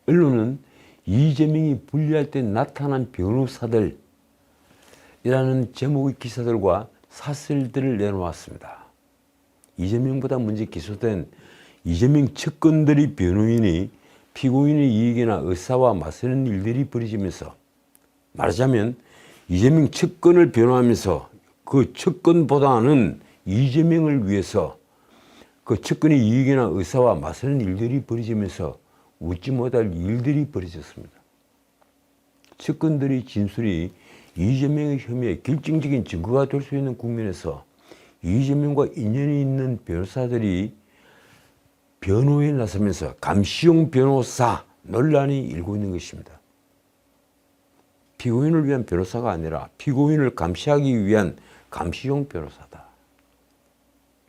언론은 이재명이 분리할 때 나타난 변호사들이라는 제목의 기사들과 사설들을 내놓았습니다. 이재명보다 먼저 기소된 이재명 측근들의 변호인이 피고인의 이익이나 의사와 맞서는 일들이 벌어지면서, 말하자면 이재명 측근을 변호하면서 그 측근보다는 이재명을 위해서 그 측근의 이익이나 의사와 맞서는 일들이 벌어지면서 웃지 못할 일들이 벌어졌습니다. 측근들의 진술이 이재명의 혐의에 결정적인 증거가 될 수 있는 국면에서 이재명과 인연이 있는 변호사들이 변호에 나서면서 감시용 변호사 논란이 일고 있는 것입니다. 피고인을 위한 변호사가 아니라 피고인을 감시하기 위한 감시용 변호사다.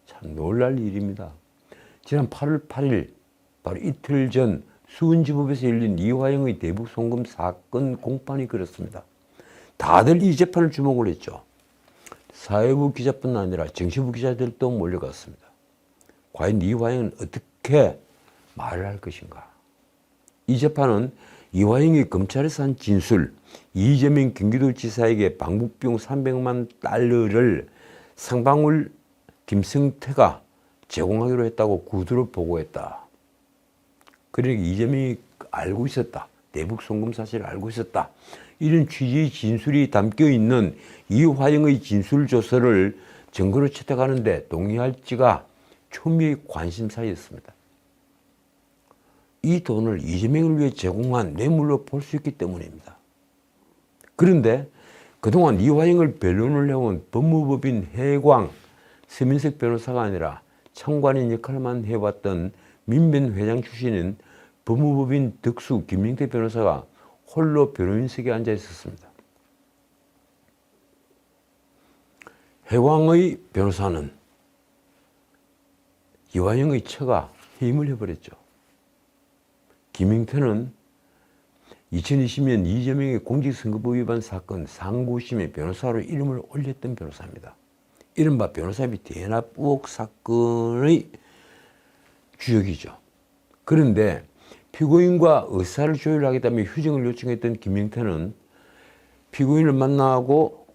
참 놀랄 일입니다. 지난 8월 8일 바로 이틀 전 수원지법에서 열린 이화영의 대북 송금 사건 공판이 그렇습니다. 다들 이 재판을 주목을 했죠. 사회부 기자뿐 아니라 정치부 기자들도 몰려갔습니다. 과연 이화영은 어떻게 말을 할 것인가? 이 재판은 이화영이 검찰에서 한 진술, 이재명 경기도지사에게 방북비용 300만 달러를 상방울 김성태가 제공하기로 했다고 구두로 보고했다. 그러니까 이재명이 알고 있었다. 대북 송금 사실을 알고 있었다. 이런 취지의 진술이 담겨 있는 이화영의 진술 조서를 증거로 채택하는데 동의할지가 초미의 관심사였습니다. 이 돈을 이재명을 위해 제공한 뇌물로 볼 수 있기 때문입니다. 그런데 그동안 이화영을 변론을 해온 법무법인 해광 서민석 변호사가 아니라 참관인 역할만 해왔던 민변 회장 출신인 법무법인 덕수 김명태 변호사가 홀로 변호인석에 앉아 있었습니다. 해광의 변호사는 이화영의 처가 해임을 해버렸죠. 김명태는 2020년 이재명의 공직선거법 위반 사건 상고심에 변호사로 이름을 올렸던 변호사입니다. 이른바 변호사비 대납 의혹 사건의 주역이죠. 그런데 피고인과 의사를 조율하겠다며 휴정을 요청했던 김명태는 피고인을 만나고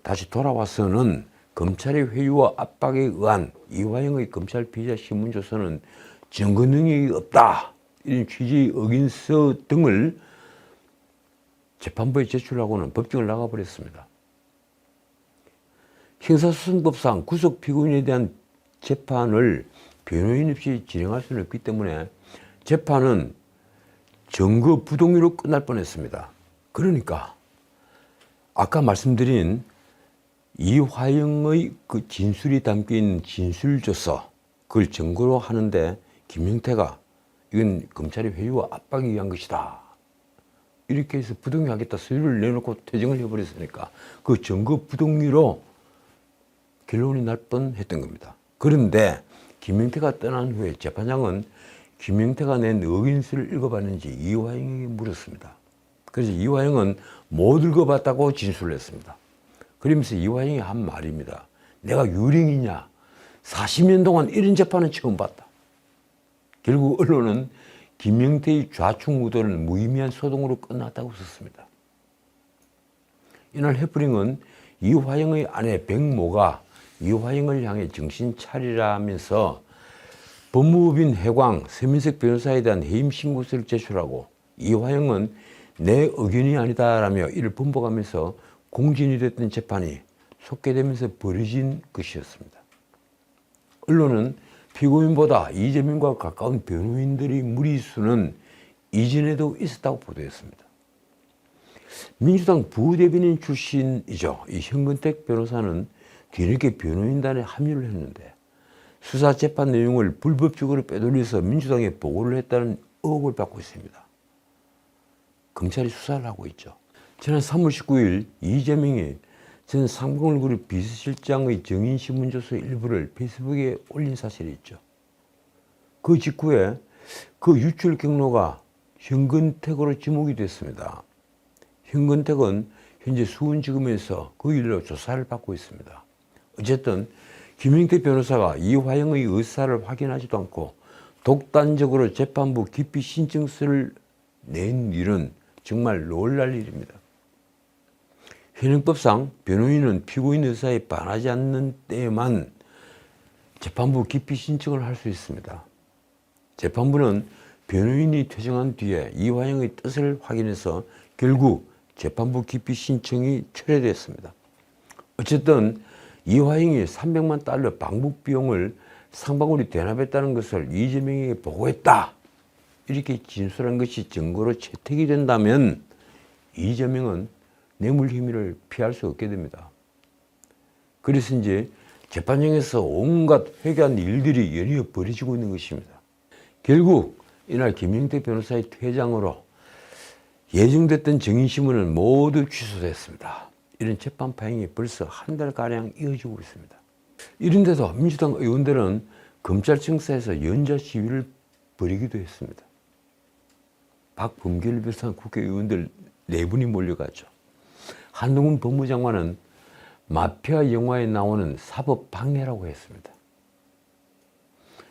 다시 돌아와서는 검찰의 회유와 압박에 의한 이화영의 검찰 피의자 신문조서는 증거 능력이 없다. 이런 취지의 의견서 등을 재판부에 제출하고는 법정을 나가버렸습니다. 형사소송법상 구속 피고인에 대한 재판을 변호인 없이 진행할 수는 없기 때문에 재판은 증거 부동의로 끝날 뻔했습니다. 그러니까 아까 말씀드린 이화영의 그 진술이 담긴 진술조서, 그걸 증거로 하는데 김명태가 이건 검찰의 회유와 압박에 의한 것이다. 이렇게 해서 부동의하겠다 서류를 내놓고 퇴정을 해버렸으니까 그 증거 부동의로 결론이 날 뻔했던 겁니다. 그런데 김명태가 떠난 후에 재판장은 김명태가 낸 의견서를 읽어봤는지 이화영에게 물었습니다. 그래서 이화영은 못 읽어봤다고 진술을 했습니다. 그러면서 이화영이 한 말입니다. 내가 유령이냐? 40년 동안 이런 재판은 처음 봤다. 결국 언론은 김명태의 좌충우돌은 무의미한 소동으로 끝났다고 썼습니다. 이날 해프닝은 이화영의 아내 백모가 이화영을 향해 정신 차리라면서 법무법인 해광 서민석 변호사에 대한 해임 신고서를 제출하고 이화영은 내 의견이 아니다라며 이를 번복하면서 공진이 됐던 재판이 속개되면서 벌어진 것이었습니다. 언론은 피고인보다 이재명과 가까운 변호인들의 무리수는 이전에도 있었다고 보도했습니다. 민주당 부대변인 출신이죠. 이 현근택 변호사는 뒤늦게 변호인단에 합류를 했는데 수사 재판 내용을 불법적으로 빼돌려서 민주당에 보고를 했다는 의혹을 받고 있습니다. 검찰이 수사를 하고 있죠. 지난 3월 19일 이재명이 전 삼성그룹 비서실장의 정인신문조서 일부를 페이스북에 올린 사실이 있죠. 그 직후에 그 유출 경로가 현근택으로 지목이 됐습니다. 현근택은 현재 수원지검에서 그 일로 조사를 받고 있습니다. 어쨌든 김명태 변호사가 이화영의 의사를 확인하지도 않고 독단적으로 재판부 기피 신청서를 낸 일은 정말 놀랄 일입니다. 현행법상 변호인은 피고인 의사에 반하지 않는 때에만 재판부 기피 신청을 할 수 있습니다. 재판부는 변호인이 퇴정한 뒤에 이화영의 뜻을 확인해서 결국 재판부 기피 신청이 철회됐습니다. 어쨌든 이화영이 300만 달러 방북 비용을 상방울이 대납했다는 것을 이재명에게 보고했다, 이렇게 진술한 것이 증거로 채택이 된다면 이재명은 뇌물 혐의를 피할 수 없게 됩니다. 그래서 이제 재판정에서 온갖 회개한 일들이 연이어 벌어지고 있는 것입니다. 결국 이날 김영태 변호사의 퇴장으로 예정됐던 정인신문은 모두 취소됐습니다. 이런 재판 파행이 벌써 한 달가량 이어지고 있습니다. 이런데도 민주당 의원들은 검찰청사에서 연좌 시위를 벌이기도 했습니다. 박범계를 비롯한 국회의원들 4분이 몰려갔죠. 한동훈 법무장관은 마피아 영화에 나오는 사법 방해라고 했습니다.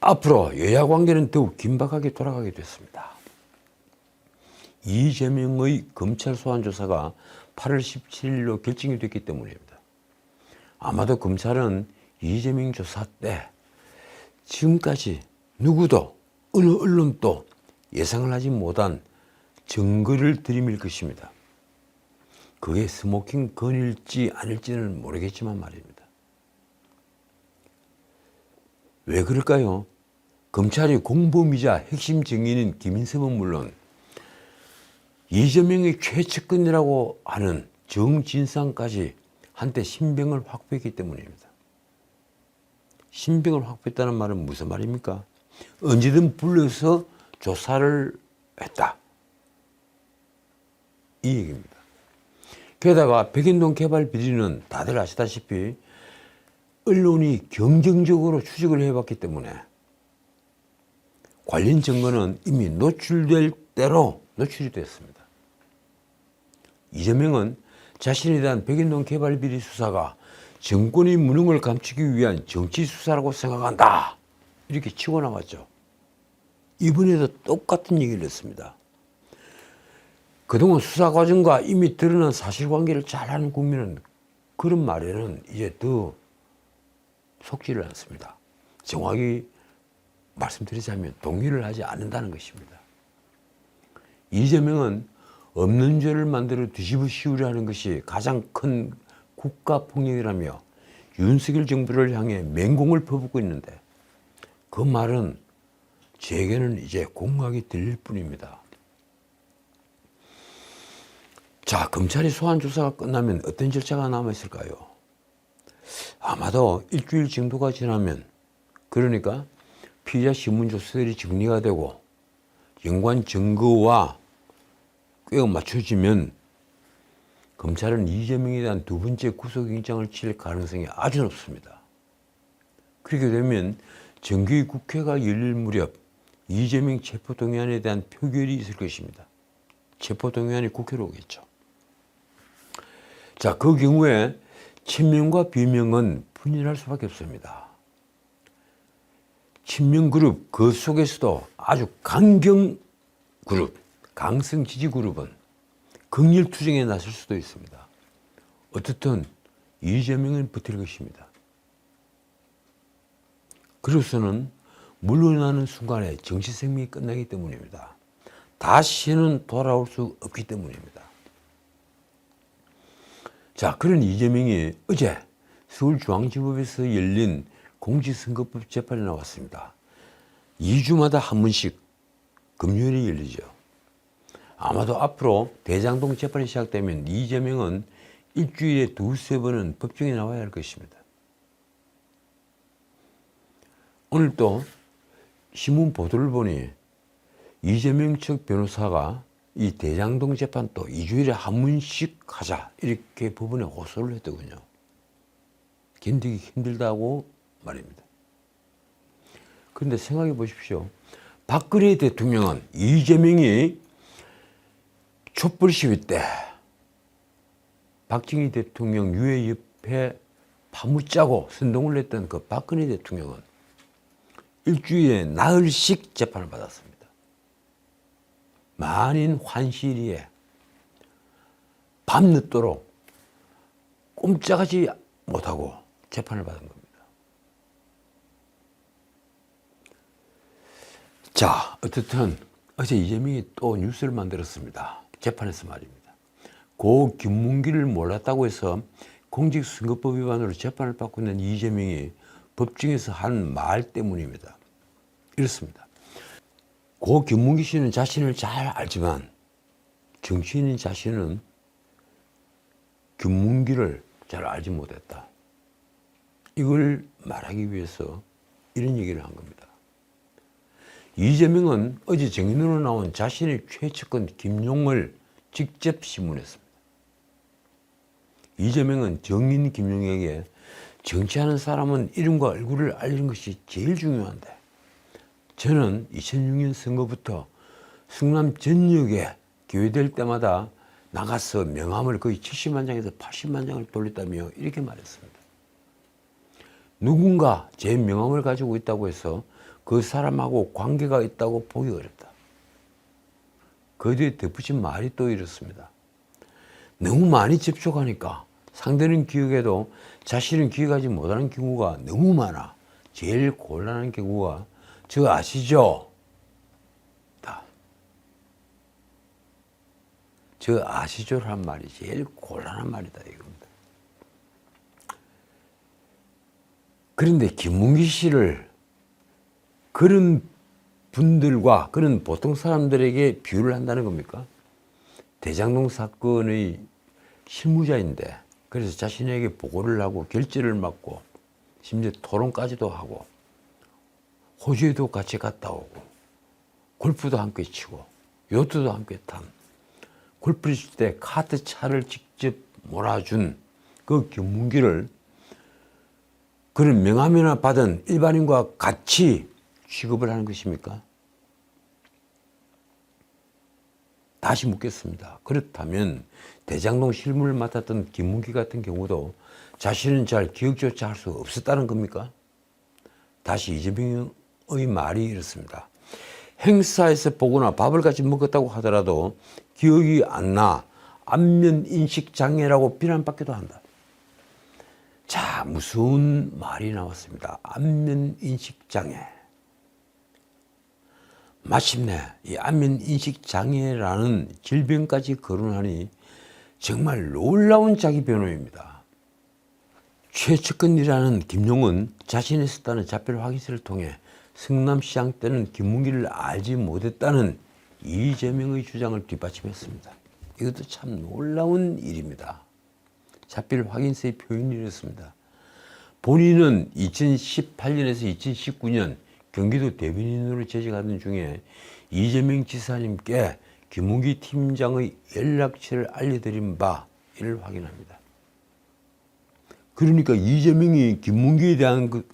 앞으로 여야 관계는 더욱 긴박하게 돌아가게 됐습니다. 이재명의 검찰 소환 조사가 8월 17일로 결정이 됐기 때문입니다. 아마도 검찰은 이재명 조사 때 지금까지 누구도 어느 언론도 예상을 하지 못한 증거를 들이밀 것입니다. 그게 스모킹 건일지 아닐지는 모르겠지만 말입니다. 왜 그럴까요? 검찰이 공범이자 핵심 증인인 김인섭은 물론 이재명의 최측근이라고 하는 정진상까지 한때 신병을 확보했기 때문입니다. 신병을 확보했다는 말은 무슨 말입니까? 언제든 불러서 조사를 했다, 이 얘기입니다. 게다가 백인동 개발 비리는 다들 아시다시피 언론이 경쟁적으로 추적을 해봤기 때문에 관련 증거는 이미 노출될 대로 노출이 됐습니다. 이재명은 자신에 대한 백인동 개발 비리 수사가 정권의 무능을 감추기 위한 정치 수사라고 생각한다, 이렇게 치고 나왔죠. 이번에도 똑같은 얘기를 했습니다. 그동안 수사 과정과 이미 드러난 사실관계를 잘 아는 국민은 그런 말에는 이제 더 속지를 않습니다. 정확히 말씀드리자면 동의를 하지 않는다는 것입니다. 이재명은 없는 죄를 만들어 뒤집어 씌우려 하는 것이 가장 큰 국가폭력이라며 윤석열 정부를 향해 맹공을 퍼붓고 있는데 그 말은 제게는 이제 공각이 들릴 뿐입니다. 자, 검찰이 소환 조사가 끝나면 어떤 절차가 남아있을까요? 아마도 일주일 정도가 지나면, 그러니까 피의자 신문 조서들이 정리가 되고 연관 증거와 꽤 맞춰지면 검찰은 이재명에 대한 2번째 구속영장을 칠 가능성이 아주 높습니다. 그렇게 되면 정기 국회가 열릴 무렵 이재명 체포동의안에 대한 표결이 있을 것입니다. 체포동의안이 국회로 오겠죠. 자, 그 경우에 친명과 비명은 분열할 수밖에 없습니다. 친명 그룹, 그 속에서도 아주 강경 그룹, 강성 지지 그룹은 극렬 투쟁에 나설 수도 있습니다. 어떻든 이재명은 버틸 것입니다. 그로서는 물러나는 순간에 정치 생명이 끝나기 때문입니다. 다시는 돌아올 수 없기 때문입니다. 자, 그런 이재명이 어제 서울중앙지법에서 열린 공직선거법 재판에 나왔습니다. 2주마다 한 번씩 금요일에 열리죠. 아마도 앞으로 대장동 재판이 시작되면 이재명은 일주일에 2~3번은 법정에 나와야 할 것입니다. 오늘 또 신문 보도를 보니 이재명 측 변호사가 이 대장동 재판 또 2주일에 한 번씩 하자, 이렇게 법원에 호소를 했더군요. 견디기 힘들다고 말입니다. 그런데 생각해 보십시오. 박근혜 대통령은 이재명이 촛불 시위 때 박정희 대통령 유해 옆에 파묻자고 선동을 했던 그 박근혜 대통령은 일주일에 나흘씩 재판을 받았습니다. 만인 환시리에 밤늦도록 꼼짝하지 못하고 재판을 받은 겁니다. 자, 어쨌든 어제 이재명이 또 뉴스를 만들었습니다. 재판에서 말입니다. 고 김문기를 몰랐다고 해서 공직선거법 위반으로 재판을 받고 있는 이재명이 법정에서 한 말 때문입니다. 이렇습니다. 고 김문기 씨는 자신을 잘 알지만 정치인인 자신은 김문기를 잘 알지 못했다. 이걸 말하기 위해서 이런 얘기를 한 겁니다. 이재명은 어제 정인으로 나온 자신의 최측근 김용을 직접 신문했습니다. 이재명은 정인 김용에게 정치하는 사람은 이름과 얼굴을 알리는 것이 제일 중요한데 저는 2006년 선거부터 성남 전역에 기회될 때마다 나가서 명함을 거의 70만 장에서 80만 장을 돌렸다며 이렇게 말했습니다. 누군가 제 명함을 가지고 있다고 해서 그 사람하고 관계가 있다고 보기 어렵다. 그 뒤에 덧붙인 말이 또 이렇습니다. 너무 많이 접촉하니까 상대는 기억해도 자신은 기억하지 못하는 경우가 너무 많아. 제일 곤란한 경우가 저 아시죠? 저 아시죠란 말이 제일 곤란한 말이다 이겁니다. 그런데 김문기 씨를 그런 분들과 그런 보통 사람들에게 비유를 한다는 겁니까? 대장동 사건의 실무자인데 그래서 자신에게 보고를 하고 결재를 맡고 심지어 토론까지도 하고 호주에도 같이 갔다 오고 골프도 함께 치고 요트도 함께 탄 골프를 칠 때 카트차를 직접 몰아준 그 김문기를 그런 명함이나 받은 일반인과 같이 취급을 하는 것입니까? 다시 묻겠습니다. 그렇다면 대장동 실무를 맡았던 김문기 같은 경우도 자신은 잘 기억조차 할 수 없었다는 겁니까? 다시 이재명의 말이 이렇습니다. 행사에서 보거나 밥을 같이 먹었다고 하더라도 기억이 안 나 안면 인식 장애라고 비난받기도 한다. 자, 무서운 말이 나왔습니다. 안면 인식 장애. 마침내 이 안면 인식 장애라는 질병까지 거론하니 정말 놀라운 자기 변호입니다. 최측근이라는 김용은 자신이 썼다는 자필 확인서를 통해 성남시장 때는 김문기를 알지 못했다는 이재명의 주장을 뒷받침했습니다. 이것도 참 놀라운 일입니다. 자필 확인서의 표현이 이렇습니다. 본인은 2018년에서 2019년 경기도 대변인으로 재직하던 중에 이재명 지사님께 김문기 팀장의 연락처를 알려드린 바 이를 확인합니다. 그러니까 이재명이 김문기에 대한 그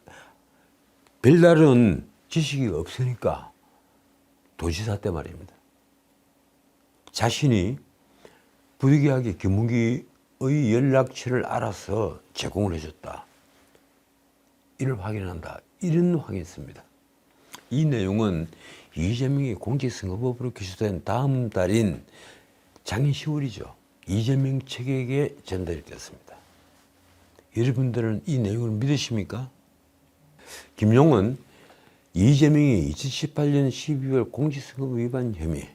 별다른 지식이 없으니까 도지사 때 말입니다. 자신이 부득이하게 김문기의 연락처를 알아서 제공을 해줬다. 이를 확인한다. 이런 확인서입니다. 이 내용은 이재명이 공직선거법으로 기소된 다음 달인 작년 10월이죠. 이재명 측에게 전달이 됐습니다. 여러분들은 이 내용을 믿으십니까? 김용은 이재명이 2018년 12월 공직선거법 위반 혐의,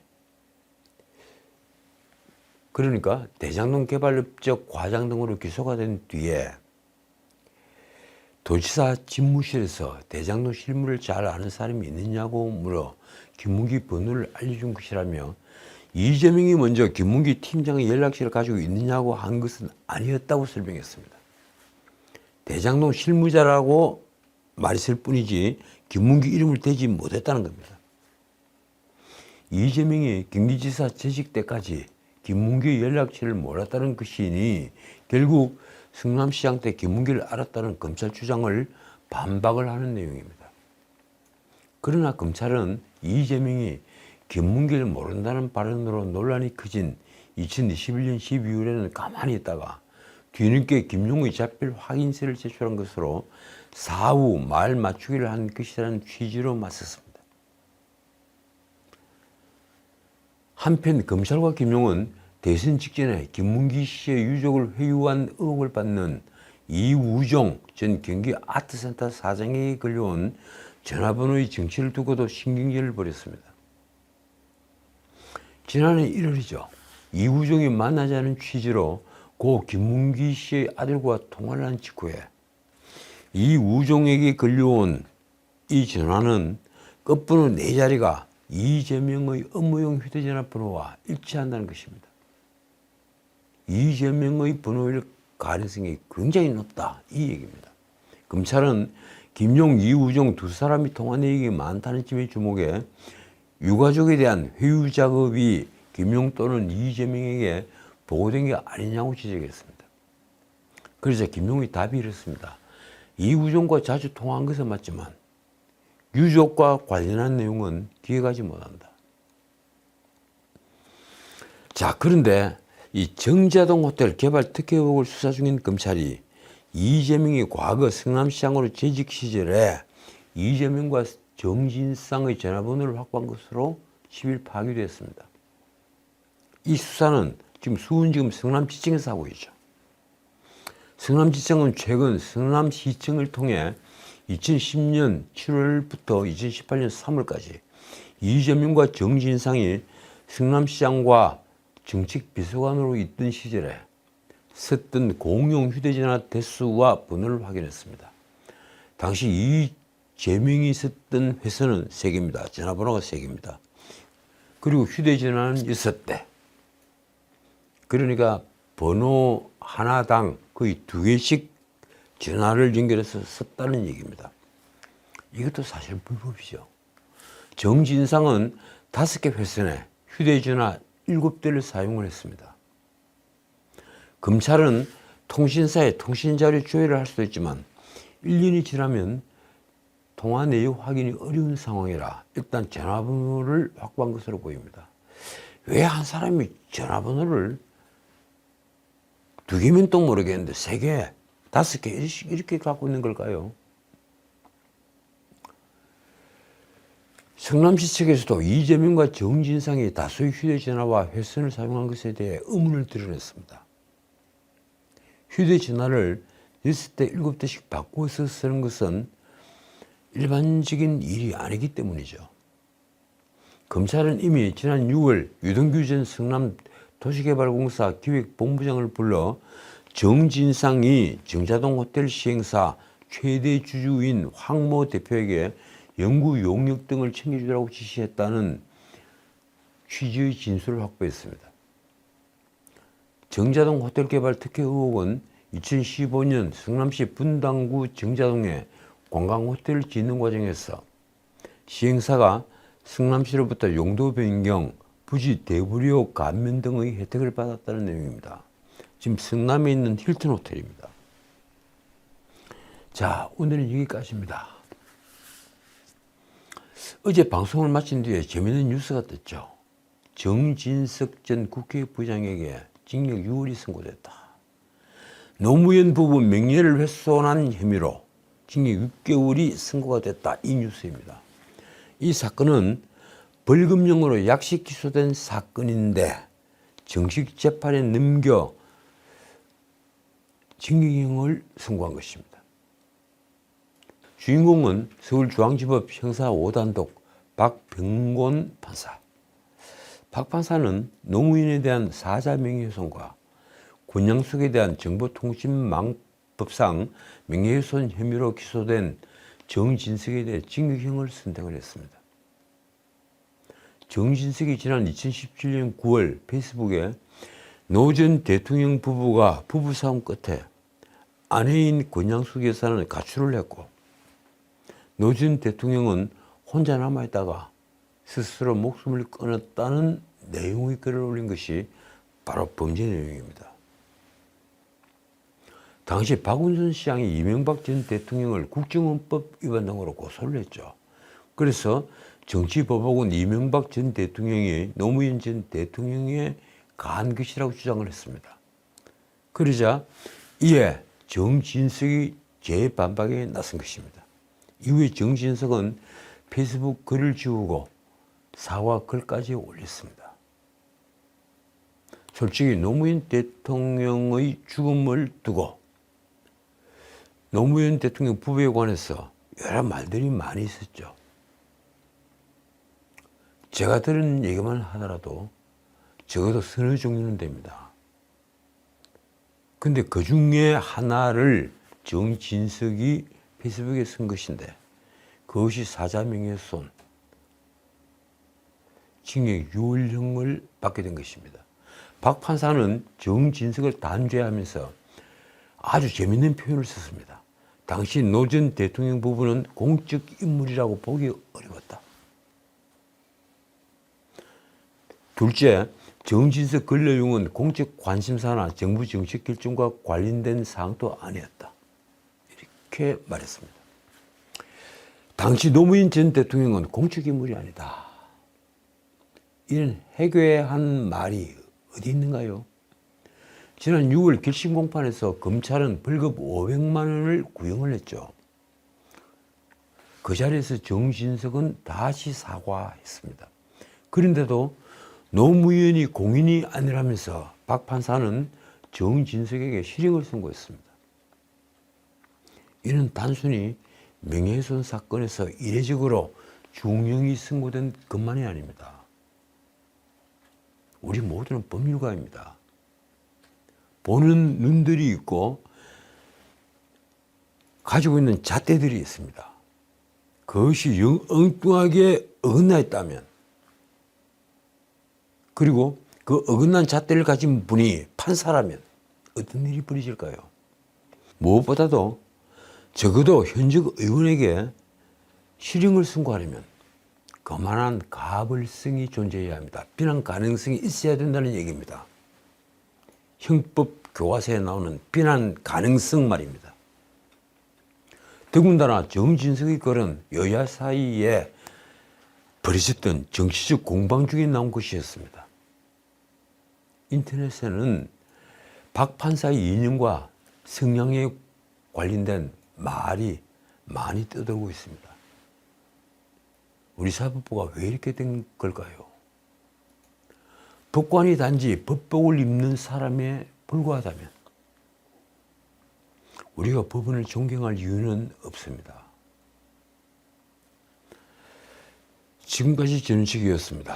그러니까 대장동 개발업적 과장 등으로 기소가 된 뒤에 도지사 집무실에서 대장동 실무를 잘 아는 사람이 있느냐고 물어 김문기 번호를 알려준 것이라며 이재명이 먼저 김문기 팀장의 연락처를 가지고 있느냐고 한 것은 아니었다고 설명했습니다. 대장동 실무자라고 말했을 뿐이지 김문기 이름을 대지 못했다는 겁니다. 이재명이 경기지사 재직 때까지 김문기의 연락처를 몰랐다는 것이니 결국 성남시장 때 김문기를 알았다는 검찰 주장을 반박을 하는 내용입니다. 그러나 검찰은 이재명이 김문기를 모른다는 발언으로 논란이 커진 2021년 12월에는 가만히 있다가 뒤늦게 김용의 자필 확인서를 제출한 것으로 사후 말 맞추기를 한 것이라는 취지로 맞섰습니다. 한편 검찰과 김용은 대선 직전에 김문기 씨의 유족을 회유한 의혹을 받는 이우종 전 경기 아트센터 사장에게 걸려온 전화번호의 정체를 두고도 신경전을 벌였습니다. 지난해 1월이죠. 이우종이 만나자는 취지로 고 김문기 씨의 아들과 통화를 한 직후에 이우종에게 걸려온 이 전화는 끝번호 4자리가 이재명의 업무용 휴대전화 번호와 일치한다는 것입니다. 이재명의 번호일 가능성이 굉장히 높다, 이 얘기입니다. 검찰은 김용, 이우종 두 사람이 통화 내역이 많다는 점에 주목해 유가족에 대한 회유 작업이 김용 또는 이재명에게 보고된 게 아니냐고 지적했습니다. 그래서 김용의 답이 이렇습니다. 이우종과 자주 통화한 것은 맞지만 유족과 관련한 내용은 기억하지 못한다. 자, 그런데 이 정자동 호텔 개발 특혜 의혹을 수사 중인 검찰이 이재명이 과거 성남시장으로 재직 시절에 이재명과 정진상의 전화번호를 확보한 것으로 10일 파기됐습니다. 이 수사는 지금 수원지검 성남지청에서 하고 있죠. 성남지청은 최근 성남시청을 통해 2010년 7월부터 2018년 3월까지 이재명과 정진상이 성남시장과 정책 비서관으로 있던 시절에 썼던 공용 휴대전화 대수와 번호를 확인했습니다. 당시 이재명이 썼던 회선은 3개입니다. 전화번호가 3개입니다. 그리고 휴대전화는 6대. 그러니까 번호 하나당 거의 2개씩 전화를 연결해서 썼다는 얘기입니다. 이것도 사실 불법이죠. 정진상은 5개 회선에 휴대전화 7대를 사용을 했습니다. 검찰은 통신사에 통신자료 조회를 할 수도 있지만 1년이 지나면 통화 내역 확인이 어려운 상황이라 일단 전화번호를 확보한 것으로 보입니다. 왜 한 사람이 전화번호를 2개면 또 모르겠는데 3개, 5개 이렇게 갖고 있는 걸까요? 성남시 측에서도 이재명과 정진상이 다수의 휴대전화와 회선을 사용한 것에 대해 의문을 드러냈습니다. 휴대전화를 6대, 7대씩 바꿔서 쓰는 것은 일반적인 일이 아니기 때문이죠. 검찰은 이미 지난 6월 유동규 전 성남도시개발공사 기획본부장을 불러 정진상이 정자동 호텔 시행사 최대 주주인 황모 대표에게 연구 용역 등을 챙겨주라고 지시했다는 취지의 진술을 확보했습니다. 정자동 호텔 개발 특혜 의혹은 2015년 성남시 분당구 정자동에 관광호텔을 짓는 과정에서 시행사가 성남시로부터 용도 변경, 부지 대부료 감면 등의 혜택을 받았다는 내용입니다. 지금 성남에 있는 힐튼 호텔입니다. 자, 오늘은 여기까지입니다. 어제 방송을 마친 뒤에 재미있는 뉴스가 떴죠. 정진석 전 국회부장에게 징역 6월이 선고됐다. 노무현 부부 명예를 훼손한 혐의로 징역 6개월이 선고가 됐다. 이 뉴스입니다. 이 사건은 벌금형으로 약식 기소된 사건인데 정식 재판에 넘겨 징역형을 선고한 것입니다. 주인공은 서울중앙지법 형사 5단독 박병곤 판사. 박 판사는 노무현에 대한 사자 명예훼손과 권양숙에 대한 정보통신망법상 명예훼손 혐의로 기소된 정진석에 대해 징역형을 선택을 했습니다. 정진석이 지난 2017년 9월 페이스북에 노 전 대통령 부부가 부부싸움 끝에 아내인 권양숙 여사는 가출을 했고 노 전 대통령은 혼자 남아있다가 스스로 목숨을 끊었다는 내용의 글을 올린 것이 바로 범죄 내용입니다. 당시 박원순 시장이 이명박 전 대통령을 국정원법 위반 등으로 고소를 했죠. 그래서 정치보복은 이명박 전 대통령이 노무현 전 대통령에 가한 것이라고 주장을 했습니다. 그러자 이에 정진석이 재반박에 나선 것입니다. 이후에 정진석은 페이스북 글을 지우고 사과 글까지 올렸습니다. 솔직히 노무현 대통령의 죽음을 두고 노무현 대통령 부부에 관해서 여러 말들이 많이 있었죠. 제가 들은 얘기만 하더라도 적어도 서너 종류는 됩니다. 근데 그 중에 하나를 정진석이 페이스북에 쓴 것인데 그것이 사자명예훼손, 징역 6월형을 받게 된 것입니다. 박 판사는 정진석을 단죄하면서 아주 재밌는 표현을 썼습니다. 당시 노 전 대통령 부부는 공적 인물이라고 보기 어려웠다. 둘째, 정진석 글 내용은 공적 관심사나 정부 정책 결정과 관련된 사항도 아니었다. 이렇게 말했습니다. 당시 노무현 전 대통령은 공적 인물이 아니다. 이런 해괴한 말이 어디 있는가요? 지난 6월 결심 공판에서 검찰은 벌금 500만 원을 구형을 했죠. 그 자리에서 정진석은 다시 사과했습니다. 그런데도 노무현이 공인이 아니라면서 박 판사는 정진석에게 실형을 선고했습니다. 이는 단순히 명예훼손 사건에서 이례적으로 중형이 선고된 것만이 아닙니다. 우리 모두는 법률가입니다. 보는 눈들이 있고 가지고 있는 잣대들이 있습니다. 그것이 엉뚱하게 어긋나 있다면, 그리고 그 어긋난 잣대를 가진 분이 판사라면 어떤 일이 벌어질까요? 무엇보다도 적어도 현직 의원에게 실형을 선고하려면 그만한 가벌성이 존재해야 합니다. 비난 가능성이 있어야 된다는 얘기입니다. 형법 교과서에 나오는 비난 가능성 말입니다. 더군다나 정진석의 글은 여야 사이에 벌어졌던 정치적 공방 중에 나온 것이었습니다. 인터넷에는 박 판사의 이념과 성향에 관련된 말이 많이 떠돌고 있습니다. 우리 사법부가 왜 이렇게 된 걸까요? 법관이 단지 법복을 입는 사람에 불과하다면 우리가 법원을 존경할 이유는 없습니다. 지금까지 전은식이었습니다.